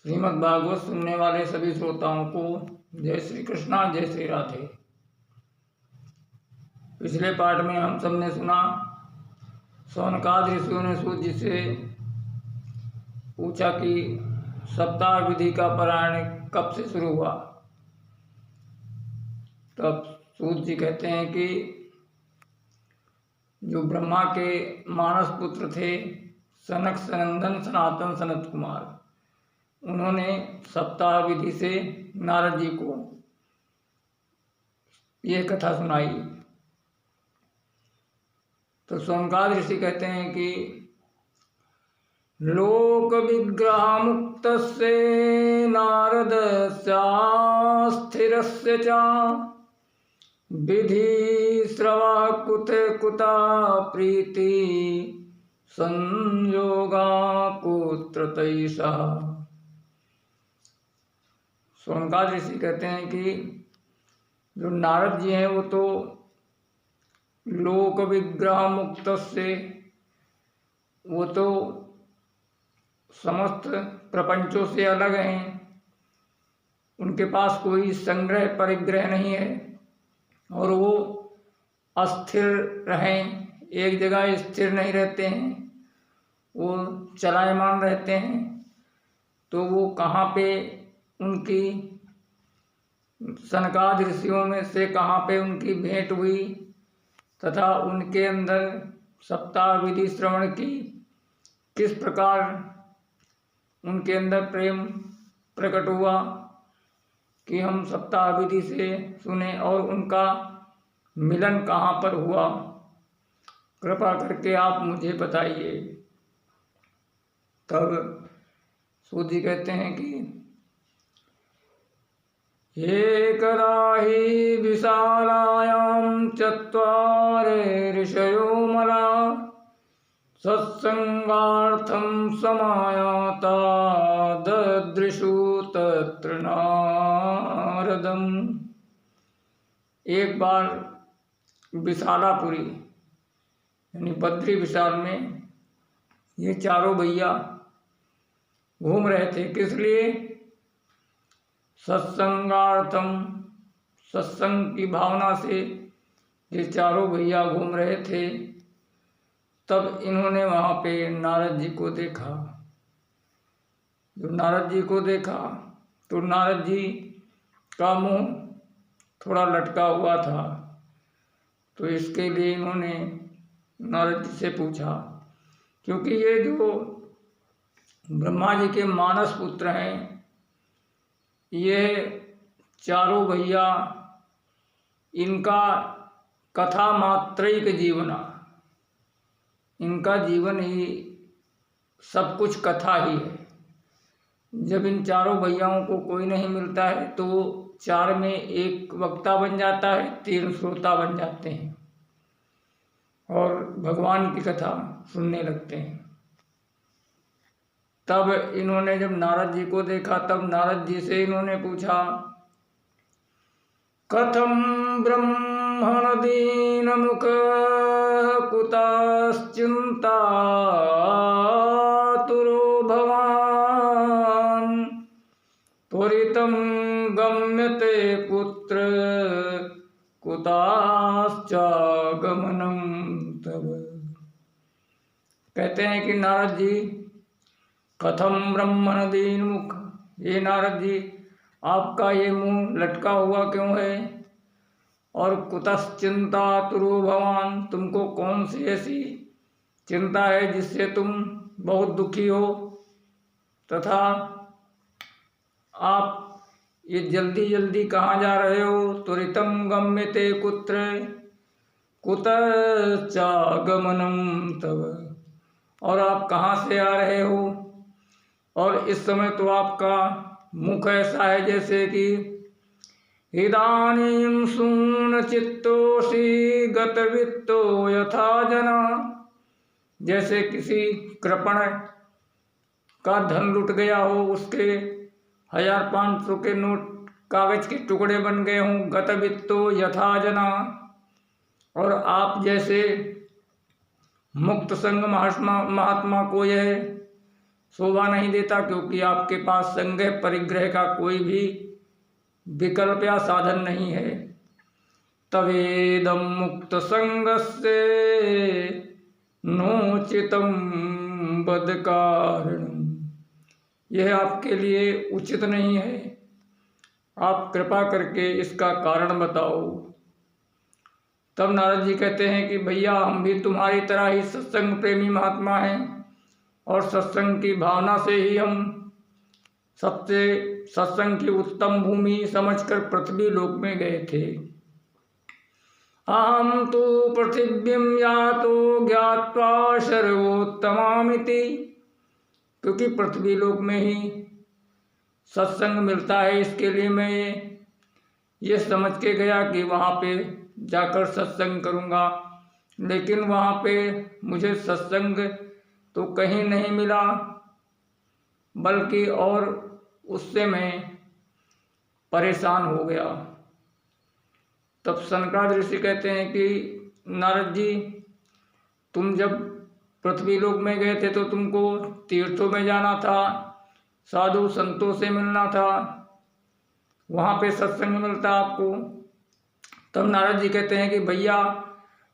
श्रीमद् भागवत सुनने वाले सभी श्रोताओं को जय श्री कृष्णा, जय श्री राधे। पिछले पाठ में हम सब ने सुना, शौनकादि ऋषियों ने सूत जी से पूछा कि सप्ताह विधि का पारायण कब से शुरू हुआ। तब सूत जी कहते हैं कि जो ब्रह्मा के मानस पुत्र थे, सनक सनंदन सनातन सनत कुमार, उन्होंने सप्ताह विधि से नारद जी को ये कथा सुनाई। तो शौनकादि ऋषि कहते हैं कि लोक विग्रह मुक्त से नारद स्थिरस्य च विधि श्रवा कुत कुता प्रीति संयोगा कुत्रतैषः। शौनकादि ऋषि कहते हैं कि जो नारद जी हैं वो तो लोक विग्रह मुक्त से, वो तो समस्त प्रपंचों से अलग हैं, उनके पास कोई संग्रह परिग्रह नहीं है और वो अस्थिर रहें, एक जगह स्थिर नहीं रहते हैं, वो चलायमान रहते हैं। तो वो कहाँ पे उनकी सनकादि ऋषियों में से कहाँ पे उनकी भेंट हुई तथा उनके अंदर सप्ताह विधि श्रवण की किस प्रकार उनके अंदर प्रेम प्रकट हुआ कि हम सप्ताह विधि से सुने, और उनका मिलन कहाँ पर हुआ, कृपा करके आप मुझे बताइए। तब सूत जी कहते हैं कि एकदा हि विशालायां चत्वारे ऋषयो मला सत्संगार्थं समायाता ददृशु तत्र नारदम्। एक बार विशालापुरी यानी बद्री विशाल में ये चारों भैया घूम रहे थे। किस लिए? सत्संगार्थम, सत्संग की भावना से ये चारों भैया घूम रहे थे। तब इन्होंने वहाँ पे नारद जी को देखा। जब नारद जी को देखा तो नारद जी का मुंह थोड़ा लटका हुआ था, तो इसके लिए इन्होंने नारद जी से पूछा, क्योंकि ये जो ब्रह्मा जी के मानस पुत्र हैं, ये चारों भैया, इनका कथा मात्रैक जीवना, इनका जीवन ही सब कुछ कथा ही है। जब इन चारों भैयाओं को कोई नहीं मिलता है तो चार में एक वक्ता बन जाता है, तीन श्रोता बन जाते हैं और भगवान की कथा सुनने लगते हैं। तब इन्होंने जब नारद जी को देखा, तब नारद जी से इन्होंने पूछा, कथम ब्रह्मण दीन मुख कुतश्चिंता तुरो भवान त्वरितं गम्यते पुत्र कुताश्चागमनं तव। कहते हैं कि नारद जी, कथम ब्रह्मण दीन मुख, ये नारद जी आपका ये मुंह लटका हुआ क्यों है, और कुतश्चिंता तुरो भवान, तुमको कौन सी ऐसी चिंता है जिससे तुम बहुत दुखी हो, तथा आप ये जल्दी जल्दी कहाँ जा रहे हो। त्वरितं गम्यते कुत्र कुतश्चागमनं तव, और आप कहाँ से आ रहे हो, और इस समय तो आपका मुख ऐसा है जैसे कि इदानीं सून चित्तोषि गतवित्तो यथा जना, जैसे किसी कृपण का धन लुट गया हो, उसके 1500 के नोट कागज के टुकड़े बन गए हों, गतवित्तो यथा जना। और आप जैसे मुक्त संग महात्मा को यह शोभा नहीं देता, क्योंकि आपके पास संग्रह परिग्रह का कोई भी विकल्प या साधन नहीं है। तवेदम मुक्त संगस्य नोचितम बदकारणम, यह आपके लिए उचित नहीं है, आप कृपा करके इसका कारण बताओ। तब नारद जी कहते हैं कि भैया, हम भी तुम्हारी तरह ही सत्संग प्रेमी महात्मा हैं, और सत्संग की भावना से ही हम सबसे सत्संग की उत्तम भूमि समझकर पृथ्वी लोक में गए थे। अहम तो पृथिव्यम यातो ज्ञात्वा सर्वोत्तमामिति, क्योंकि पृथ्वी लोक में ही सत्संग मिलता है, इसके लिए मैं ये समझ के गया कि वहाँ पे जाकर सत्संग करूँगा। लेकिन वहाँ पे मुझे सत्संग तो कहीं नहीं मिला, बल्कि और उससे मैं परेशान हो गया। तब सनकादिक ऋषि कहते हैं कि नारद जी, तुम जब पृथ्वी लोक में गए थे तो तुमको तीर्थों में जाना था, साधु संतों से मिलना था, वहाँ पे सत्संग मिलता आपको। तब नारद जी कहते हैं कि भैया,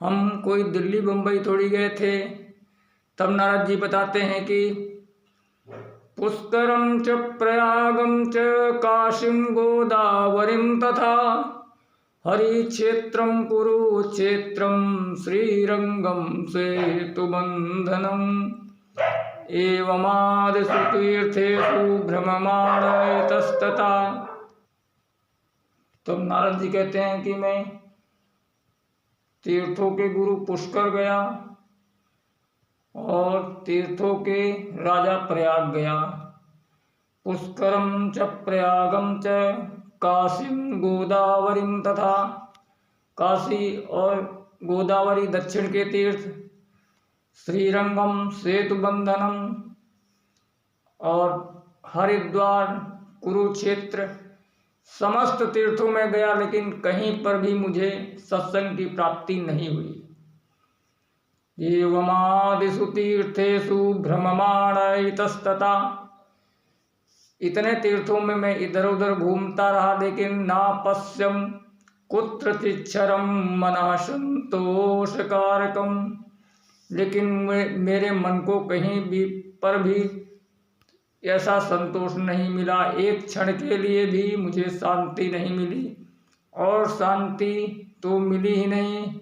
हम कोई दिल्ली बम्बई थोड़ी गए थे। तब नारद जी बताते हैं कि पुष्करम च प्रयागम च काशीम गोदावरीम तथा हरिक्षेत्रम कुरुक्षेत्रम श्रीरंगम सेतुबंधनम एवमादिषु तीर्थेषु भ्रममाणस्तथा। तब नारद जी कहते हैं कि मैं तीर्थों के गुरु पुष्कर गया और तीर्थों के राजा प्रयाग गया। पुष्करम च प्रयागम च काशीम गोदावरीम तथा, काशी और गोदावरी दक्षिण के तीर्थ, श्रीरंगम सेतुबंधनम और हरिद्वार कुरुक्षेत्र, समस्त तीर्थों में गया, लेकिन कहीं पर भी मुझे सत्संग की प्राप्ति नहीं हुई। एवमादिषु तीर्थेषु भ्रममाणस्तथा, इतने तीर्थों में मैं इधर उधर घूमता रहा, लेकिन ना पश्यम कुत्रचिच्छरम मनः संतोषकारकम, लेकिन मेरे मन को कहीं भी पर भी ऐसा संतोष नहीं मिला, एक क्षण के लिए भी मुझे शांति नहीं मिली। और शांति तो मिली ही नहीं,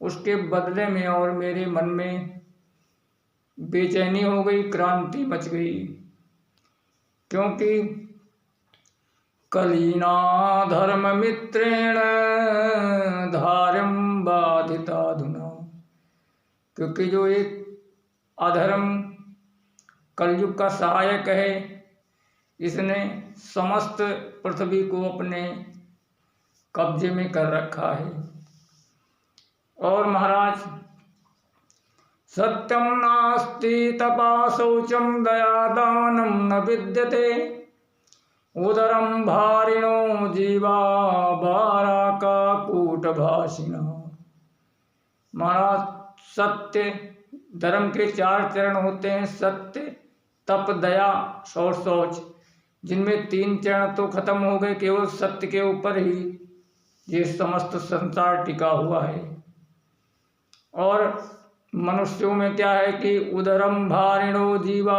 उसके बदले में और मेरे मन में बेचैनी हो गई, क्रांति मच गई। क्योंकि कलीना धर्म मित्रेण धार्यम बाधिताधुना, क्योंकि जो एक अधर्म कलयुग का सहायक है, इसने समस्त पृथ्वी को अपने कब्जे में कर रखा है। और महाराज, सत्यम नास्ति तपा शौचम दया दानम न विद्यते उदरम भारिणो जीवा बारा का कूट भाषिणा। महाराज, सत्य धर्म के 4 चरण होते हैं, सत्य, तप, दया और शौच, जिनमें 3 चरण तो खत्म हो गए, केवल सत्य के ऊपर ही ये समस्त संसार टिका हुआ है। और मनुष्यों में क्या है कि उदरम भारिणो जीवा,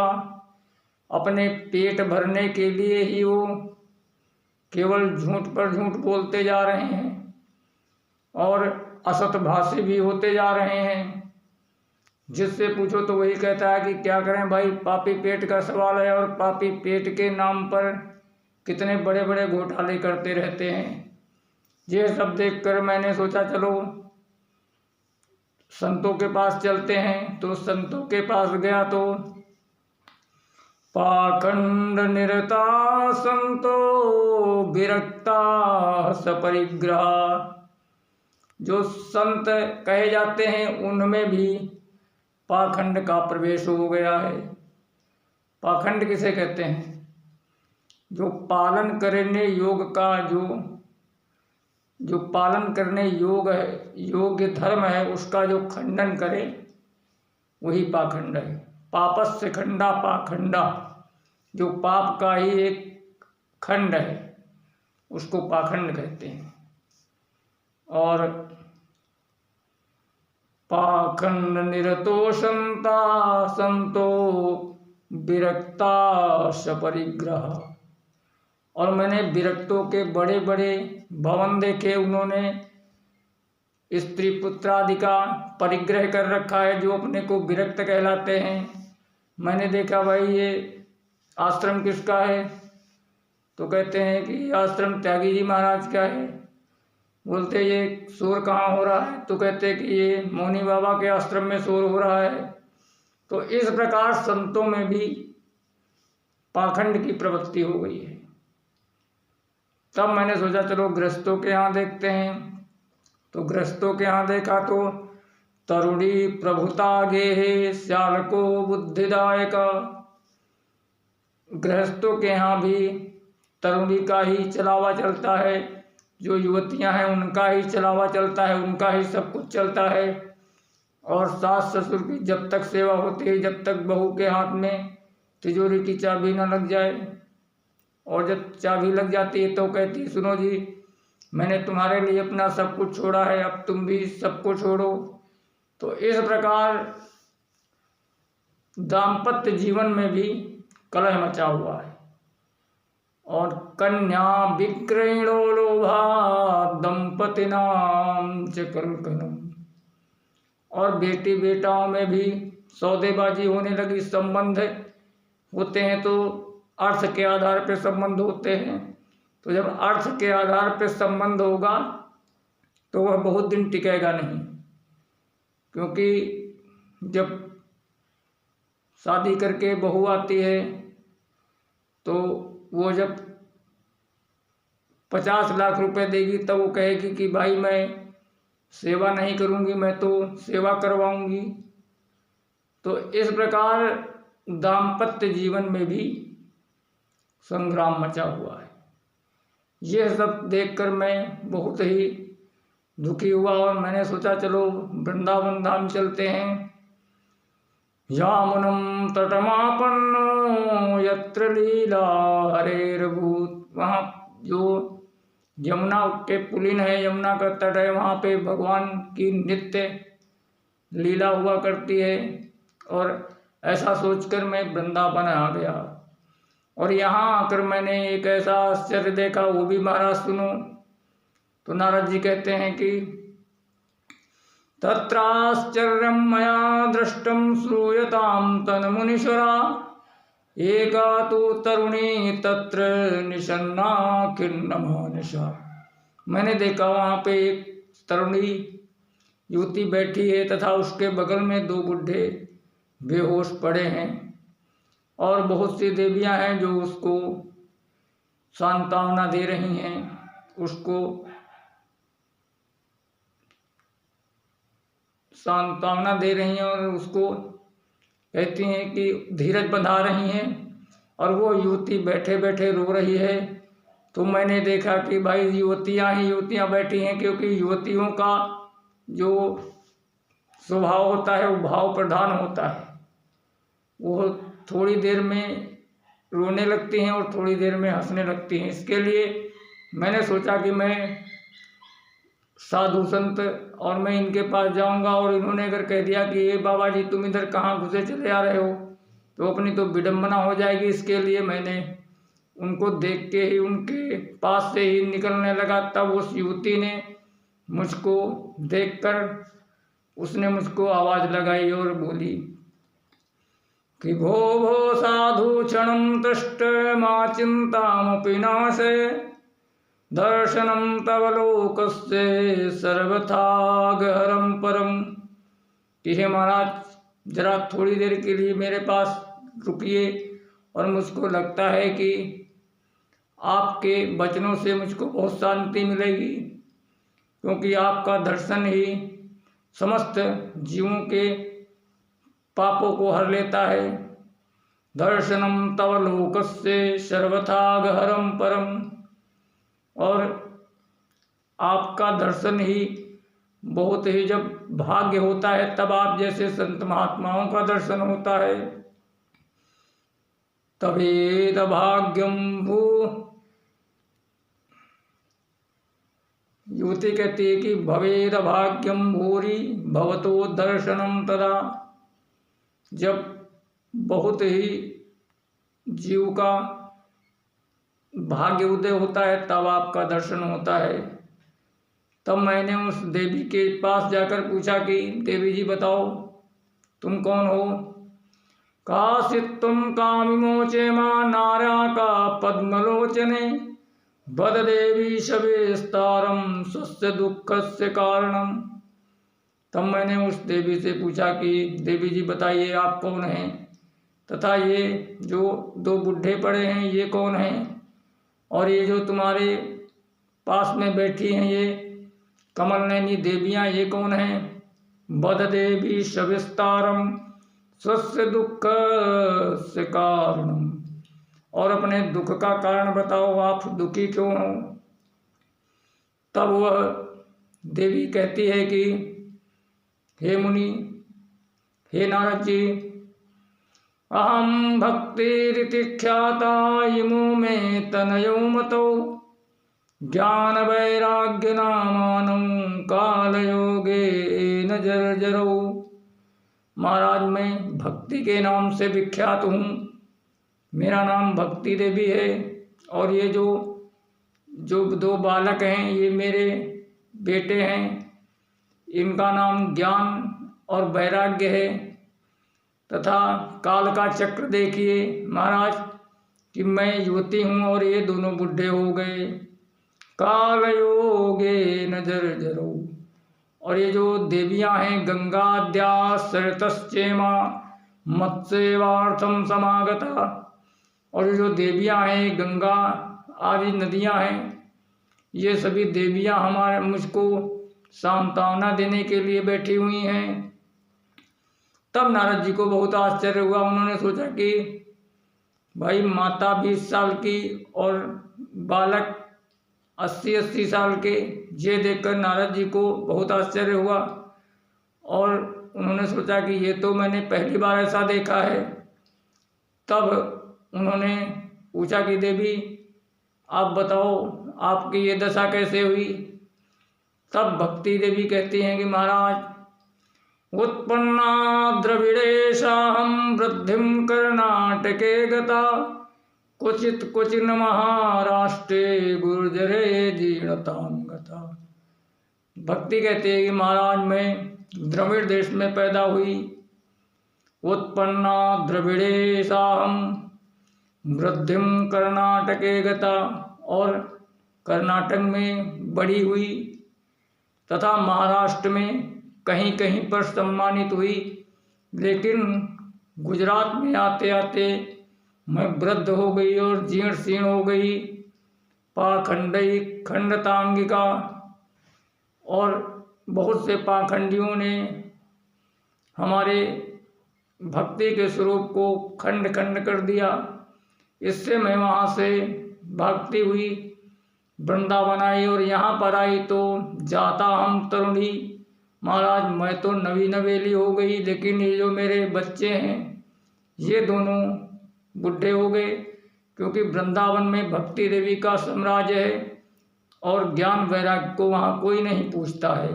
अपने पेट भरने के लिए ही वो केवल झूठ पर झूठ बोलते जा रहे हैं और असतभाषी भी होते जा रहे हैं। जिससे पूछो तो वही कहता है कि क्या करें भाई, पापी पेट का सवाल है, और पापी पेट के नाम पर कितने बड़े बड़े घोटाले करते रहते हैं। ये सब देखकर मैंने सोचा चलो संतों के पास चलते हैं। तो संतों के पास गया तो पाखंड निरता संतो विरक्ता सपरिग्रह, जो संत कहे जाते हैं उनमें भी पाखंड का प्रवेश हो गया है। पाखंड किसे कहते हैं? जो पालन करने योग का जो पालन करने योग्य धर्म है, उसका जो खंडन करे, वही पाखंड है। पापस्य खंडा पाखंडा, जो पाप का ही एक खंड है उसको पाखंड कहते हैं। और पाखंड निरतो संतो विरक्ता सपरिग्रह। और मैंने विरक्तों के बड़े बड़े भवन देखे, उन्होंने स्त्री पुत्र आदि का परिग्रह कर रखा है, जो अपने को विरक्त कहलाते हैं। मैंने देखा भाई ये आश्रम किसका है, तो कहते हैं कि आश्रम त्यागी जी महाराज का है। बोलते ये शोर कहाँ हो रहा है, तो कहते कि ये मौनी बाबा के आश्रम में शोर हो रहा है। तो इस प्रकार संतों में भी पाखंड की प्रवृत्ति हो गई है। तब मैंने सोचा चलो गृहस्थों के यहाँ देखते हैं। तो गृहस्थों के यहाँ देखा तो तरुणी प्रभुता गेहे श्याल को बुद्धिदायक। गृहस्थों के यहाँ भी तरुणी का ही चलावा चलता है, जो युवतियां हैं उनका ही चलावा चलता है, उनका ही सब कुछ चलता है। और सास ससुर की जब तक सेवा होती है, जब तक बहू के हाथ में तिजोरी की चाबी न लग जाए, और जब चाबी लग जाती है तो कहती सुनो जी मैंने तुम्हारे लिए अपना सब कुछ छोड़ा है, अब तुम भी सबको छोड़ो। तो इस प्रकार दाम्पत्य जीवन में भी कलह मचा हुआ है। और कन्या विक्रयणो लोभा दंपति नाम च कलकलम। और बेटी बेटाओं में भी सौदेबाजी होने लगी। संबंध होते हैं तो अर्थ के आधार पर संबंध होते हैं, तो जब अर्थ के आधार पर संबंध होगा तो वह बहुत दिन टिकेगा नहीं। क्योंकि जब शादी करके बहू आती है तो वो जब 50 लाख रुपए देगी तब वो कहेगी कि भाई मैं सेवा नहीं करूंगी, मैं तो सेवा करवाऊंगी। तो इस प्रकार दाम्पत्य जीवन में भी संग्राम मचा हुआ है। यह सब देखकर मैं बहुत ही दुखी हुआ और मैंने सोचा चलो वृंदावन धाम चलते हैं। यामुनम तटमापन्नो यत्र लीला हरेर्भूत। वहाँ जो यमुना के पुलिन है, यमुना का तट है, वहाँ पे भगवान की नित्य लीला हुआ करती है। और ऐसा सोचकर मैं वृंदावन आ गया। और यहाँ आकर मैंने एक ऐसा आश्चर्य देखा, वो भी महाराज सुनो। तो नारद जी कहते हैं कि तत्राश्चर्यं मया दृष्टं श्रूयतां तन्मुनीश्वरा एका तु तरुणी तत्र निशन्ना खिन्नमानसा। मैंने देखा वहाँ पे एक तरुणी युवती बैठी है तथा उसके बगल में 2 बुढ़े बेहोश पड़े हैं। और बहुत सी देवियाँ हैं जो उसको सांत्वना दे रही हैं, उसको सांत्वना दे रही हैं और उसको कहती हैं कि धीरज बंधा रही हैं। और वो युवती बैठे बैठे रो रही है। तो मैंने देखा कि भाई युवतियाँ ही युवतियाँ बैठी हैं, क्योंकि युवतियों का जो स्वभाव होता है वो भाव प्रधान होता है। वो थोड़ी देर में रोने लगती हैं और थोड़ी देर में हंसने लगती हैं। इसके लिए मैंने सोचा कि मैं साधु संत और मैं इनके पास जाऊंगा, और इन्होंने अगर कह दिया कि ये बाबा जी तुम इधर कहाँ घुसे चले आ रहे हो, तो अपनी तो विडम्बना हो जाएगी। इसके लिए मैंने उनको देख के ही उनके पास से ही निकलने लगा। तब उस युवती ने मुझको देखकर उसने मुझको आवाज़ लगाई और बोली कि भो भो साधु क्षणं तिष्ठ मा चिंतामपि नाशे दर्शनम तव लोकस्य सर्वथा गहरम परम। कि हे महाराज जरा थोड़ी देर के लिए मेरे पास रुकिए, और मुझको लगता है कि आपके वचनों से मुझको बहुत शांति मिलेगी, क्योंकि आपका दर्शन ही समस्त जीवों के पापों को हर लेता है। दर्शनम तव लोकस्य सर्वथा गहरम परम। और आपका दर्शन ही बहुत ही जब भाग्य होता है तब आप जैसे संत महात्माओं का दर्शन होता है। तवेद भाग्यम भू। युवती कहती है कि भवेद भाग्यम भूरि भवतो दर्शनम तदा। जब बहुत ही जीव का भाग्य उदय होता है तब आपका दर्शन होता है। तब मैंने उस देवी के पास जाकर पूछा कि देवी जी बताओ तुम कौन हो। कासित्वं कामिमोचे मां नारा का पद्मलोचने वद देवी शवेस्तारम स्वस्य दुःखस्य कारणम। तब मैंने उस देवी से पूछा कि देवी जी बताइए आप कौन हैं, तथा ये जो दो बूढ़े पड़े हैं ये कौन हैं, और ये जो तुम्हारे पास में बैठी हैं ये कमल नयनी देवियाँ ये कौन हैं। वद देवी शविस्तारम स्वस्य दुख से कारणम। और अपने दुख का कारण बताओ, आप दुखी क्यों हो। तब वह देवी कहती है कि हे मुनि, हे नारद जी, अहम भक्तिरिति ख्याता इमो में तनयो मतो ज्ञान वैराग्य नामानं कालयोगे न जर्जरौ। महाराज मैं भक्ति के नाम से विख्यात हूँ, मेरा नाम भक्ति देवी है, और ये जो दो बालक हैं ये मेरे बेटे हैं, इनका नाम ज्ञान और वैराग्य है। तथा काल का चक्र देखिए महाराज कि मैं युवती हूँ और ये दोनों बुढ़े हो गए। काल योगे न जर्जरौ। और ये जो देवियाँ हैं गंगाद्या सरितश्चेमा मत्स्यवार्थम समागता। और ये जो देवियाँ हैं गंगा आदि नदियाँ हैं ये सभी देवियाँ हमारे मुझको सांत्वना देने के लिए बैठी हुई हैं। तब नारद जी को बहुत आश्चर्य हुआ। उन्होंने सोचा कि भाई माता 20 साल की और बालक 80-80 साल के, ये देखकर नारद जी को बहुत आश्चर्य हुआ और उन्होंने सोचा कि ये तो मैंने पहली बार ऐसा देखा है। तब उन्होंने पूछा कि देवी आप बताओ आपकी ये दशा कैसे हुई। तब भक्ति देवी कहती हैं कि महाराज उत्पन्ना द्रविड़ेशाहं वृद्धिं कर्नाटके गता क्वचिन महाराष्ट्रे गुर्जरे जीर्णतां गता। भक्ति कहती है कि महाराज मैं द्रविड़ देश में पैदा हुई। उत्पन्ना द्रविड़ेशाहं वृद्धिं कर्नाटके गता, और कर्नाटक में बड़ी हुई तथा महाराष्ट्र में कहीं कहीं पर सम्मानित हुई। लेकिन गुजरात में आते आते मैं वृद्ध हो गई और जीर्ण शीर्ण हो गई। पाखंडी खंडतांगिका, और बहुत से पाखंडियों ने हमारे भक्ति के स्वरूप को खंड खंड कर दिया। इससे मैं वहाँ से भागती हुई वृंदावन आई और यहाँ पर आई तो जाता हम तरुणी। महाराज मैं तो नवी नवेली हो गई, लेकिन ये जो मेरे बच्चे हैं ये दोनों बुढ़े हो गए, क्योंकि वृंदावन में भक्ति देवी का साम्राज्य है और ज्ञान वैराग्य को वहाँ कोई नहीं पूछता है।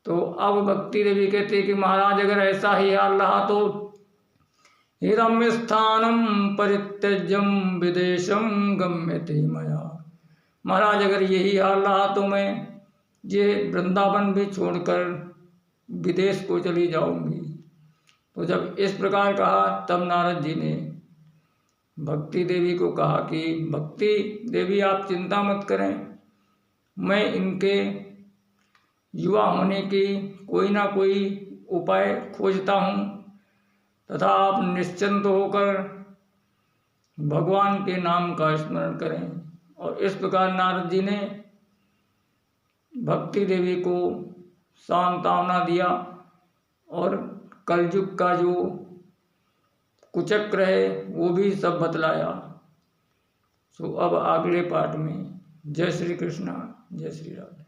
तो अब भक्ति देवी कहती है कि महाराज अगर ऐसा ही हाल रहा तो हिरम्य स्थानम परित्यज्यम विदेशम गम्यते मया। महाराज अगर यही हाल रहा तो मैं ये वृंदावन भी छोड़कर विदेश को चली जाऊंगी। तो जब इस प्रकार कहा तब नारद जी ने भक्ति देवी को कहा कि भक्ति देवी आप चिंता मत करें, मैं इनके युवा होने की कोई ना कोई उपाय खोजता हूँ, तथा आप निश्चिंत होकर भगवान के नाम का स्मरण करें। और इस प्रकार नारद जी ने भक्ति देवी को सांत्वना दिया और कलयुग का जो कुचक्र है वो भी सब बतलाया। सो अब अगले पाठ में जय श्री कृष्णा, जय श्री राधे।